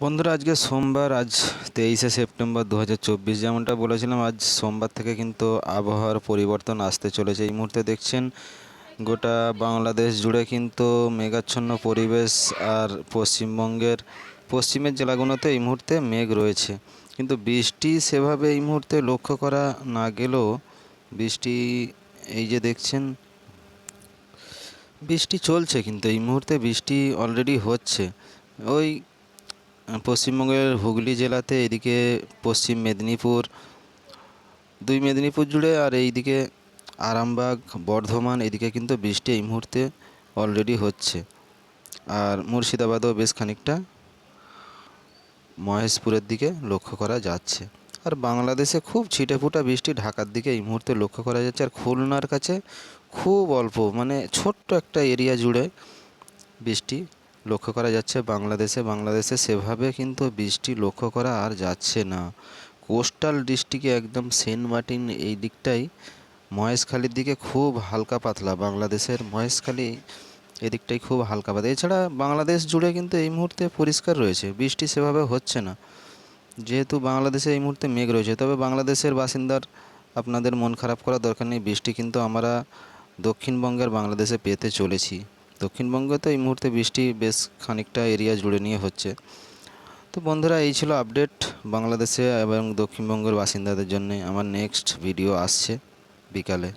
বন্ধুরা, আজকে সোমবার। আজ 23শে সেপ্টেম্বর 2024। যেমনটা বলেছিলাম, আজ সোমবার থেকে কিন্তু আবহাওয়ার পরিবর্তন আসতে চলেছে। এই মুহূর্তে দেখছেন গোটা বাংলাদেশ জুড়ে কিন্তু মেঘাচ্ছন্ন পরিবেশ। আর পশ্চিমের জেলাগুলোতে এই মুহূর্তে মেঘ রয়েছে, কিন্তু বৃষ্টি সেভাবে এই মুহূর্তে লক্ষ্য করা না গেলেও বৃষ্টি, এই যে দেখছেন, বৃষ্টি চলছে। কিন্তু এই মুহূর্তে বৃষ্টি অলরেডি হচ্ছে। ওই পশ্চিমবঙ্গের হুগলি জেলাতে, এদিকে পশ্চিম মেদিনীপুর, দুই মেদিনীপুর জুড়ে, আর এইদিকে আরামবাগ, বর্ধমান, এদিকে কিন্তু বৃষ্টি এই মুহূর্তে অলরেডি হচ্ছে। আর মুর্শিদাবাদও বেশ খানিকটা, মহেশপুরের দিকে লক্ষ্য করা যাচ্ছে। আর বাংলাদেশে খুব ছিটেফোঁটা বৃষ্টি ঢাকার দিকে এই মুহূর্তে লক্ষ্য করা যাচ্ছে। আর খুলনার কাছে খুব অল্প, মানে ছোট্ট একটা এরিয়া জুড়ে বৃষ্টি লক্ষ্য করা যাচ্ছে। বাংলাদেশে সেভাবে কিন্তু বৃষ্টি লক্ষ্য করা আর যাচ্ছে না। কোস্টাল ডিস্ট্রিক্টে একদম সেন্ট মার্টিন এই দিকটাই, মহেশখালীর দিকে খুব হালকা পাতলা, বাংলাদেশের মহেশখালী এদিকটাই খুব হালকা পাতলা। এছাড়া বাংলাদেশ জুড়ে কিন্তু এই মুহূর্তে পরিষ্কার রয়েছে, বৃষ্টি সেভাবে হচ্ছে না, যেহেতু বাংলাদেশে এই মুহূর্তে মেঘ রয়েছে। তবে বাংলাদেশের বাসিন্দার আপনাদের মন খারাপ করার দরকার নেই, বৃষ্টি কিন্তু আমরা দক্ষিণবঙ্গের বাংলাদেশে পেতে চলেছি। দক্ষিণবঙ্গে তো এই মুহূর্তে বৃষ্টি বেশ খানিকটা এরিয়া জুড়ে নিয়ে হচ্ছে। তো বন্ধুরা, এই ছিল আপডেট বাংলাদেশে এবং দক্ষিণবঙ্গের বাসিন্দাদের জন্য। আমার নেক্সট ভিডিও আসছে বিকালে।